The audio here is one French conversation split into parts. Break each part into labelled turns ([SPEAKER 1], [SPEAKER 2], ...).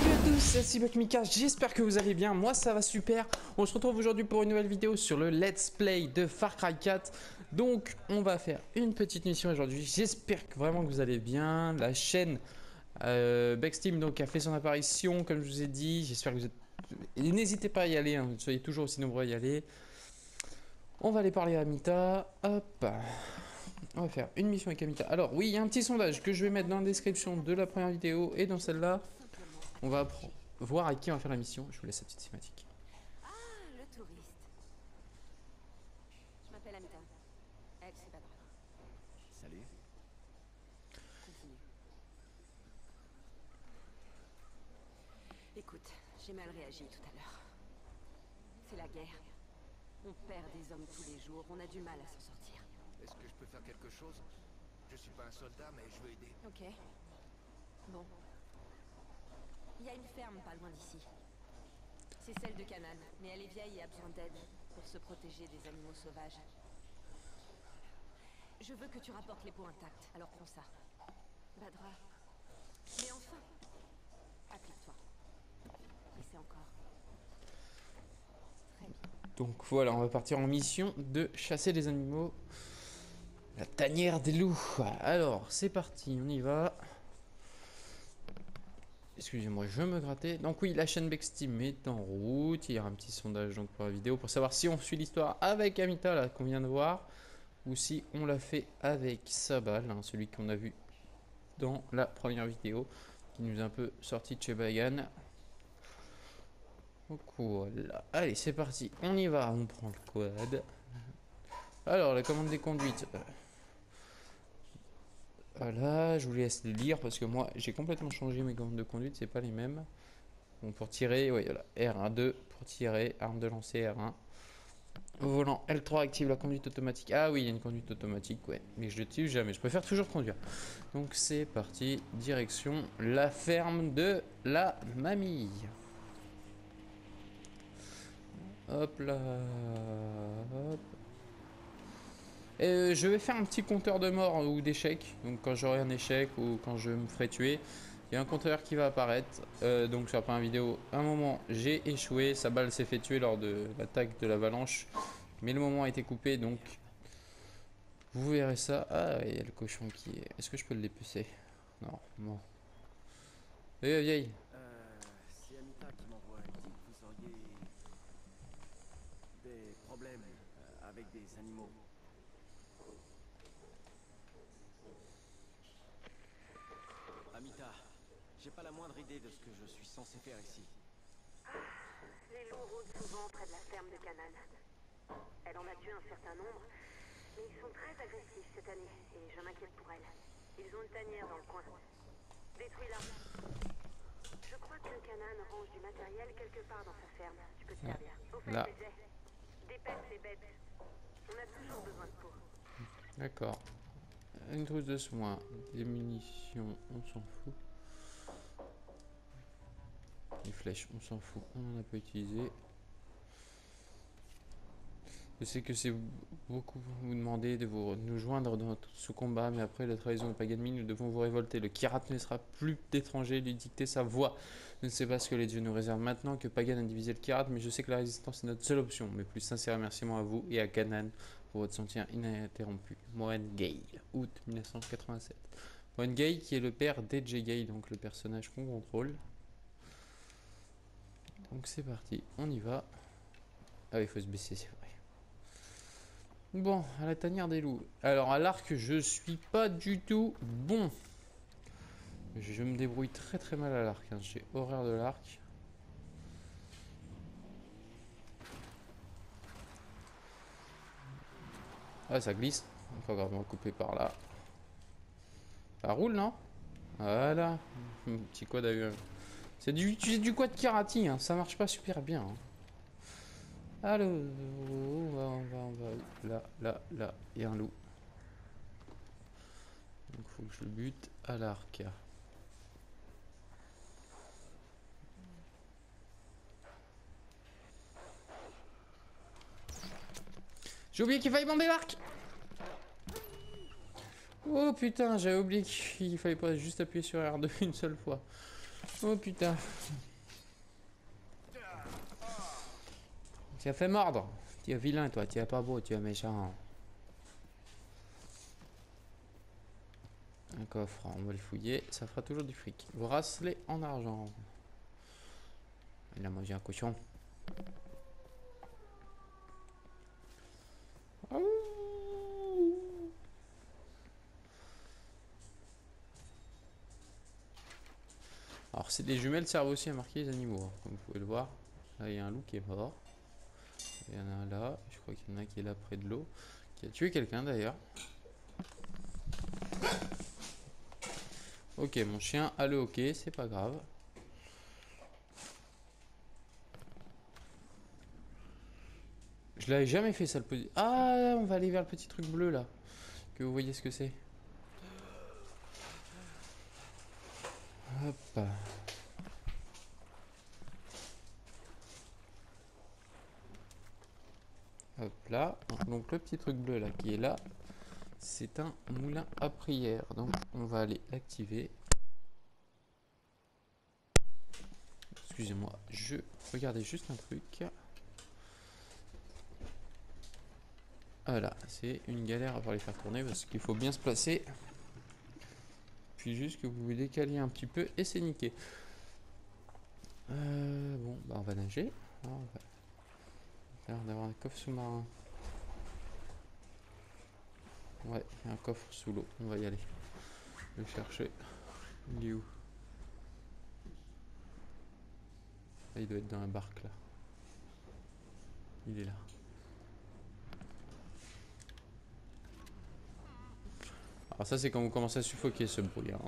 [SPEAKER 1] Salut à tous, c'est Cibokmika, j'espère que vous allez bien, moi ça va super. On se retrouve aujourd'hui pour une nouvelle vidéo sur le Let's Play de Far Cry 4. Donc on va faire une petite mission aujourd'hui, j'espère que vraiment que vous allez bien. La chaîne Bexteam donc a fait son apparition comme je vous ai dit, j'espère que vous êtes... Et n'hésitez pas à y aller, hein. Soyez toujours aussi nombreux à y aller. On va aller parler à Amita, hop. On va faire une mission avec Amita. Alors oui, il y a un petit sondage que je vais mettre dans la description de la première vidéo et dans celle-là. On va voir à qui on va faire la mission. Je vous laisse la petite cinématique.
[SPEAKER 2] Ah, le touriste. Je m'appelle Amita. Elle, c'est Badra.
[SPEAKER 3] Salut.
[SPEAKER 2] Continue. Écoute, j'ai mal réagi tout à l'heure. C'est la guerre. On perd des hommes tous les jours. On a du mal à s'en sortir.
[SPEAKER 3] Est-ce que je peux faire quelque chose? Je suis pas un soldat, mais je veux aider.
[SPEAKER 2] Ok. Bon. Il y a une ferme pas loin d'ici. C'est celle de Canaan, mais elle est vieille et a besoin d'aide pour se protéger des animaux sauvages. Je veux que tu rapportes les pots intacts, alors prends ça. Badra. Mais enfin, applique-toi. Essaie encore. Très bien.
[SPEAKER 1] Donc voilà, on va partir en mission de chasser les animaux. La tanière des loups. Alors, c'est parti, on y va. Excusez-moi, je me grattais. Donc oui, la chaîne Bexteam est en route. Il y aura un petit sondage donc pour la vidéo pour savoir si on suit l'histoire avec Amita, là, qu'on vient de voir, ou si on l'a fait avec Sabal, hein, celui qu'on a vu dans la première vidéo, qui nous a un peu sorti de chez Bagan. Donc voilà. Allez, c'est parti. On y va. On prend le quad. Alors, la commande des conduites. Voilà, je vous laisse les lire parce que moi j'ai complètement changé mes commandes de conduite, c'est pas les mêmes. Bon, pour tirer, oui, voilà, R1-2 pour tirer, arme de lancer R1. Au volant L3 active la conduite automatique. Ah oui, il y a une conduite automatique, ouais, mais je l'utilise jamais, je préfère toujours conduire. Donc c'est parti, direction la ferme de la mamie. Hop là, hop. Je vais faire un petit compteur de mort ou d'échecs. Donc quand j'aurai un échec ou quand je me ferai tuer, il y a un compteur qui va apparaître. Donc sur la première vidéo, à un moment j'ai échoué, sa balle s'est fait tuer lors de l'attaque de l'avalanche. Mais le moment a été coupé, donc vous verrez ça. Ah, il y a le cochon qui est... Est-ce que je peux le dépecer? Non, bon. Vieille.
[SPEAKER 3] C'est Amita qui m'envoie. Elle dit que vous auriez des problèmes avec des animaux. Amita, j'ai pas la moindre idée de ce que je suis censé faire ici.
[SPEAKER 4] Les loups rôdent souvent près de la ferme de Canaan. Elle en a tué un certain nombre, mais ils sont très agressifs cette année, et je m'inquiète pour elle. Ils ont une tanière dans le coin. Détruis-la. Je crois que Canaan range du matériel quelque part dans sa ferme. Tu peux te servir. Au fait,
[SPEAKER 1] Là.
[SPEAKER 4] Jay, dépêche ces bêtes. On a toujours besoin de peau.
[SPEAKER 1] D'accord. Une trousse de soins, des munitions, on s'en fout. Les flèches, on s'en fout, on n'en a pas utilisé. Je sais que c'est beaucoup vous demander de nous joindre dans ce combat, mais après la trahison de Paganmin, nous devons vous révolter. Le Kirat ne laissera plus d'étrangers lui dicter sa voix. Je ne sais pas ce que les dieux nous réservent maintenant que Pagan a divisé le Kirat, mais je sais que la résistance est notre seule option. Mes plus sincères remerciements à vous et à Canaan pour votre soutien ininterrompu. Mohan Gale, août 1987. Mohan Gale qui est le père d'Edge Gale, donc le personnage qu'on contrôle. Donc c'est parti, on y va. Ah oui, il faut se baisser, c'est vrai. Bon, à la tanière des loups. Alors à l'arc, je suis pas du tout bon. Je me débrouille très très mal à l'arc, hein. J'ai horreur de l'arc. Ah, ça glisse. Pas grave, on va couper par là. Ça roule, non? Voilà. Petit quad à eu. C'est du quad karate, hein. Ça marche pas super bien, hein. Allô, on va. Là, il y a un loup. Donc faut que je le bute à l'arc. J'ai oublié qu'il fallait bomber l'arc. Oh putain, j'avais oublié qu'il fallait pas juste appuyer sur R2 une seule fois. Oh putain. Tu as fait mordre. Tu es vilain toi, tu es pas beau, tu es méchant. Un coffre, on va le fouiller, ça fera toujours du fric. Bracelet en argent. Il a mangé un cochon. Alors c'est des jumelles servent aussi à marquer les animaux, hein, comme vous pouvez le voir. Là il y a un loup qui est mort. Il y en a un là, je crois qu'il y en a un qui est là près de l'eau. Qui a tué quelqu'un d'ailleurs. Ok, mon chien a le hockey, c'est pas grave. Je l'avais jamais fait ça le petit. Ah, on va aller vers le petit truc bleu là. Que vous voyez ce que c'est. Hop. Hop là. Donc le petit truc bleu là qui est là, c'est un moulin à prière. Donc on va aller l'activer. Excusez-moi, je regardais juste un truc. Voilà, c'est une galère à pouvoir les faire tourner parce qu'il faut bien se placer. Puis juste que vous vous décaliez un petit peu et c'est niqué. Bon, bah on va nager. Alors, on va faire d'avoir un coffre sous-marin. Ouais, il y a un coffre sous l'eau. On va y aller. Le chercher. Il est où? Ah, il doit être dans la barque là. Il est là. Alors ça c'est quand vous commencez à suffoquer ce bruit. Hein.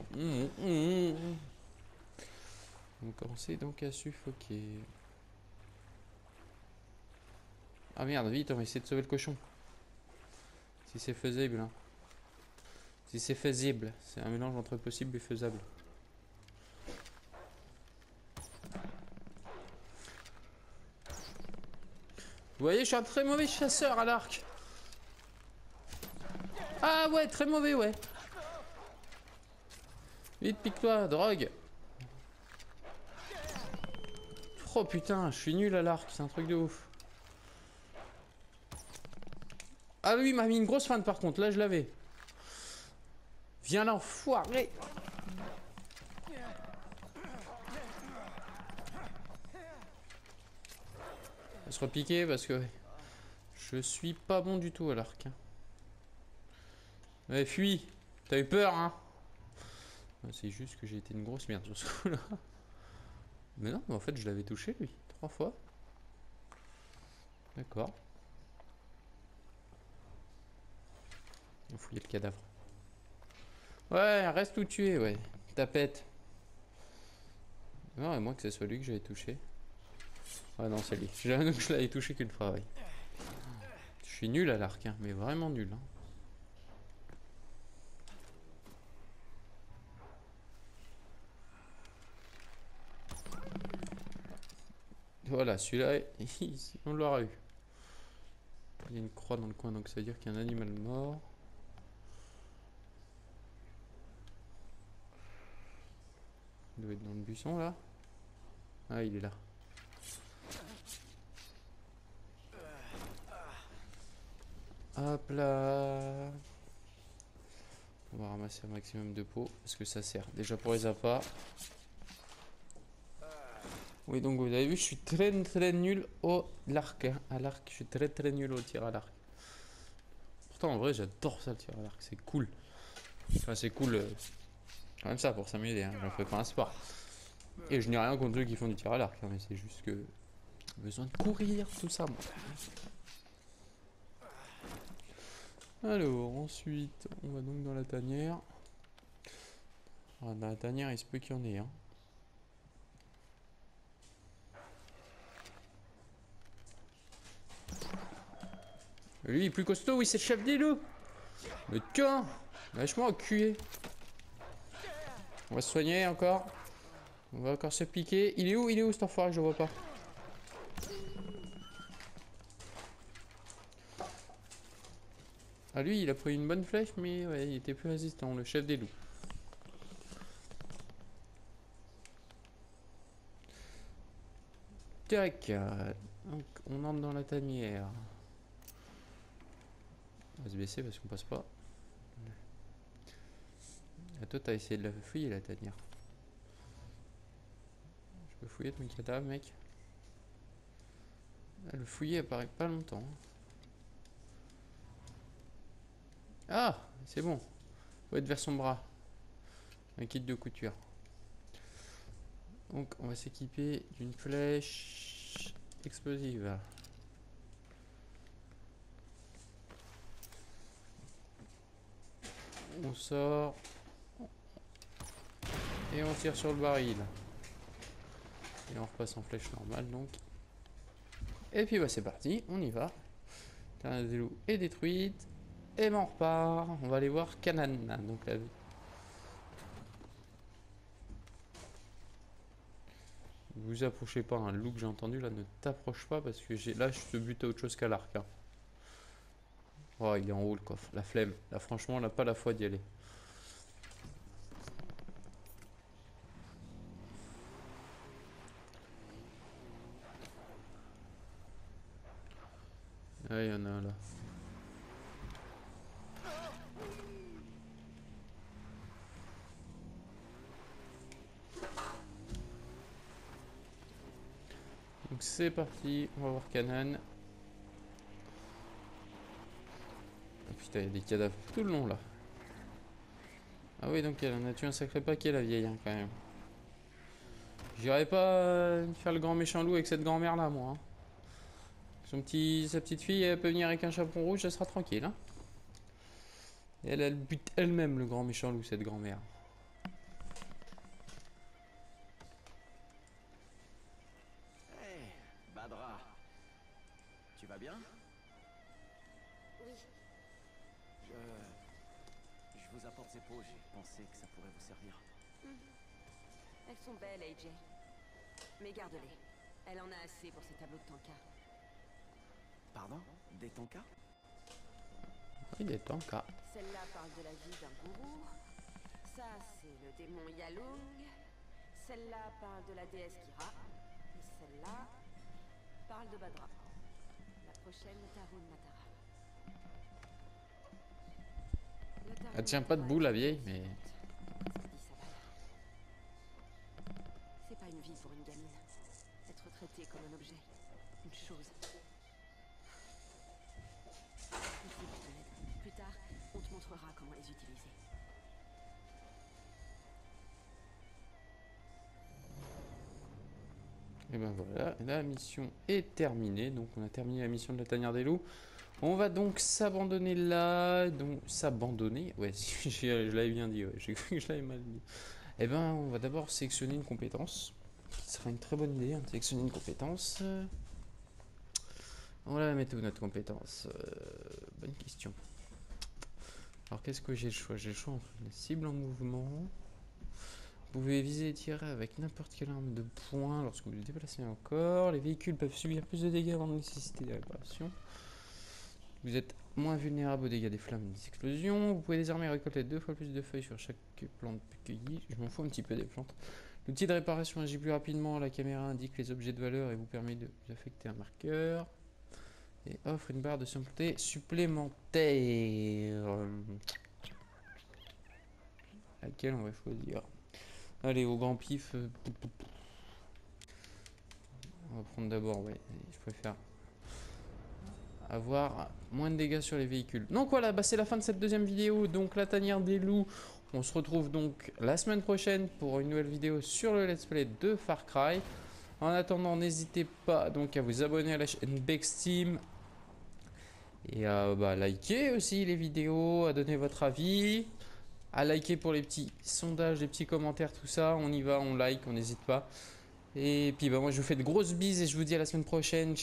[SPEAKER 1] Vous commencez donc à suffoquer. Ah merde, vite, on va essayer de sauver le cochon. Si c'est faisable. Hein. Si c'est faisable. C'est un mélange entre possible et faisable. Vous voyez, je suis un très mauvais chasseur à l'arc. Ah ouais, très mauvais, ouais. Vite, pique-toi, drogue. Oh putain, je suis nul à l'arc, c'est un truc de ouf. Ah lui, il m'a mis une grosse feinte par contre, là je l'avais. Viens là, enfoiré. On va se repiquer parce que je suis pas bon du tout à l'arc. Hein. Ouais, fuis. T'as eu peur, hein? C'est juste que j'ai été une grosse merde sur ce coup-là. Mais non, mais en fait, je l'avais touché, lui. 3 fois. D'accord. On fouillait le cadavre. Ouais, reste où tu es, ouais. Tapette. Non, à moins que ce soit lui que j'avais touché. Ah non, c'est lui. J'avoue que je l'avais touché qu'une fois, ouais. Je suis nul à l'arc, hein, mais vraiment nul. Hein. Voilà, celui-là, on l'aura eu. Il y a une croix dans le coin, donc ça veut dire qu'il y a un animal mort. Il doit être dans le buisson, là. Ah, il est là. Hop là. On va ramasser un maximum de peau, parce que ça sert déjà pour les appâts. Oui, donc vous avez vu, je suis très nul au l'arc. Hein. À l'arc, je suis très nul au tir à l'arc. Pourtant, en vrai, j'adore ça, le tir à l'arc. C'est cool. Enfin, c'est cool. Comme ça, pour s'amuser. Hein. Je ne fais pas un sport. Et je n'ai rien contre ceux qui font du tir à l'arc. Hein, mais c'est juste que... besoin de courir, tout ça, moi. Alors, ensuite, on va donc dans la tanière. Alors, dans la tanière, il se peut qu'il y en ait. Hein. Lui, il est plus costaud, oui, c'est le chef des loups. Mais tiens, lâche-moi au cul. On va se soigner encore. On va encore se piquer. Il est où cet enfoiré? Je le vois pas. Ah lui, il a pris une bonne flèche, mais ouais, il était plus résistant, le chef des loups. Tac. Donc on entre dans la tanière. On va se baisser parce qu'on passe pas. Ah, toi t'as essayé de la fouiller la tanière. Je peux fouiller ton cadavre mec. Ah, le fouiller apparaît pas longtemps. Ah c'est bon. Faut être vers son bras. Un kit de couture. Donc on va s'équiper d'une flèche explosive. On sort et on tire sur le baril. Et on repasse en flèche normale donc. Et puis bah c'est parti, on y va. Terre des loups est détruite. Et ben on repart. On va aller voir Canaan. Donc la vous approchez pas, un loup que j'ai entendu là, ne t'approche pas parce que là je te bute à autre chose qu'à l'arc. Hein. Oh, il est en haut le coffre, la flemme. Là franchement on n'a pas la foi d'y aller. Ah, il y en a un là. Donc c'est parti, on va voir Canaan. Oh, putain, il y a des cadavres tout le long là. Ah oui, donc elle en a tué un sacré paquet la vieille hein, quand même. J'irai pas faire le grand méchant loup avec cette grand-mère là moi. Hein. Sa petite fille, elle peut venir avec un chaperon rouge, elle sera tranquille. Hein. Et elle bute elle-même le grand méchant loup, cette grand-mère.
[SPEAKER 5] Hey, Badra. Tu vas bien?
[SPEAKER 2] Oui,
[SPEAKER 5] Je vous apporte ces peaux, j'ai pensé que ça pourrait vous servir.
[SPEAKER 2] elles sont belles, AJ. Mais garde-les. Elle en a assez pour ces tableaux de Tanka.
[SPEAKER 5] Pardon? Des tonkas?
[SPEAKER 1] Oui, des tankas.
[SPEAKER 2] Celle-là parle de la vie d'un gourou. Ça, c'est le démon Yalung. Celle-là parle de la déesse Kira. Et celle-là parle de Badra. La prochaine, Tarun Matara. Le Tarun
[SPEAKER 1] Elle tient pas
[SPEAKER 2] Matara
[SPEAKER 1] debout
[SPEAKER 2] est
[SPEAKER 1] la
[SPEAKER 2] une
[SPEAKER 1] vieille,
[SPEAKER 2] déesse
[SPEAKER 1] mais...
[SPEAKER 2] vivante. Ça se dit, ça va. C'est pas une vie pour une gamine. Être traitée comme un objet. Une chose. Ici pour ton aide. Plus tard, on te montrera comment les utiliser.
[SPEAKER 1] Et ben voilà, la mission est terminée. Donc on a terminé la mission de la tanière des loups. On va donc s'abandonner là. Donc s'abandonner. Ouais, si, je l'avais bien dit. Ouais, j'ai cru que je l'avais mal dit. Et ben on va d'abord sélectionner une compétence. Ce sera une très bonne idée, hein, de sélectionner une compétence. On va la mettre où notre compétence? Bonne question. Alors qu'est-ce que j'ai le choix? J'ai le choix entre une cible en mouvement. Vous pouvez viser et tirer avec n'importe quelle arme de poing lorsque vous vous déplacez encore. Les véhicules peuvent subir plus de dégâts avant de nécessiter des réparations. Vous êtes moins vulnérable aux dégâts des flammes et des explosions. Vous pouvez désormais récolter 2 fois plus de feuilles sur chaque plante cueillie. Je m'en fous un petit peu des plantes. L'outil de réparation agit plus rapidement. La caméra indique les objets de valeur et vous permet de vous affecter un marqueur. Et offre une barre de santé supplémentaire. Laquelle on va choisir? Allez, au grand pif. On va prendre d'abord, ouais, je préfère avoir moins de dégâts sur les véhicules. Donc voilà, bah c'est la fin de cette deuxième vidéo. Donc la tanière des loups. On se retrouve donc la semaine prochaine pour une nouvelle vidéo sur le let's play de Far Cry. En attendant, n'hésitez pas donc à vous abonner à la chaîne Bexteam. Et à liker aussi les vidéos, à donner votre avis. À liker pour les petits sondages, les petits commentaires, tout ça. On y va, on like, on n'hésite pas. Et puis bah moi je vous fais de grosses bises et je vous dis à la semaine prochaine.